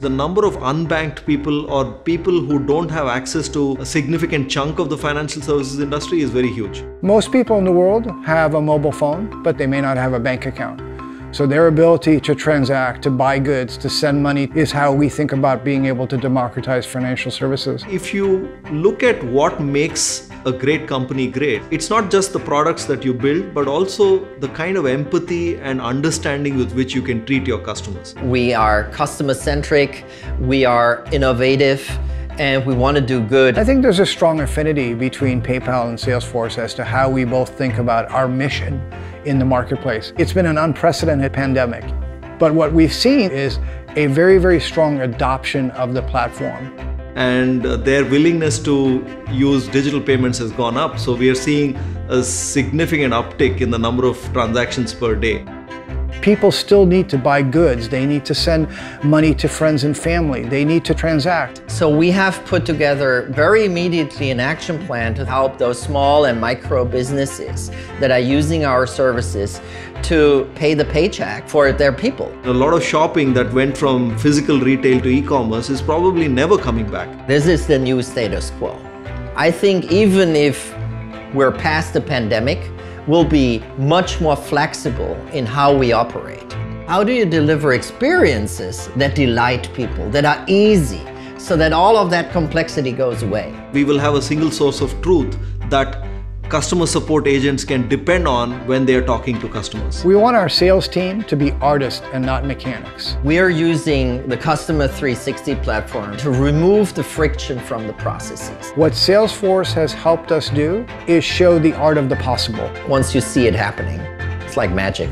The number of unbanked people or people who don't have access to a significant chunk of the financial services industry is very huge. Most people in the world have a mobile phone, but they may not have a bank account. So their ability to transact, to buy goods, to send money is how we think about being able to democratize financial services. If you look at what makes a great company great, it's not just the products that you build, but also the kind of empathy and understanding with which you can treat your customers. We are customer-centric, we are innovative, and we want to do good. I think there's a strong affinity between PayPal and Salesforce as to how we both think about our mission in the marketplace. It's been an unprecedented pandemic, but what we've seen is a very, very strong adoption of the platform. And their willingness to use digital payments has gone up. So we are seeing a significant uptick in the number of transactions per day. People still need to buy goods. They need to send money to friends and family. They need to transact. So we have put together very immediately an action plan to help those small and micro businesses that are using our services to pay the paycheck for their people. A lot of shopping that went from physical retail to e-commerce is probably never coming back. This is the new status quo. I think even if we're past the pandemic, we'll be much more flexible in how we operate. How do you deliver experiences that delight people, that are easy, so that all of that complexity goes away? We will have a single source of truth that customer support agents can depend on when they are talking to customers. We want our sales team to be artists and not mechanics. We are using the Customer 360 platform to remove the friction from the processes. What Salesforce has helped us do is show the art of the possible. Once you see it happening, it's like magic.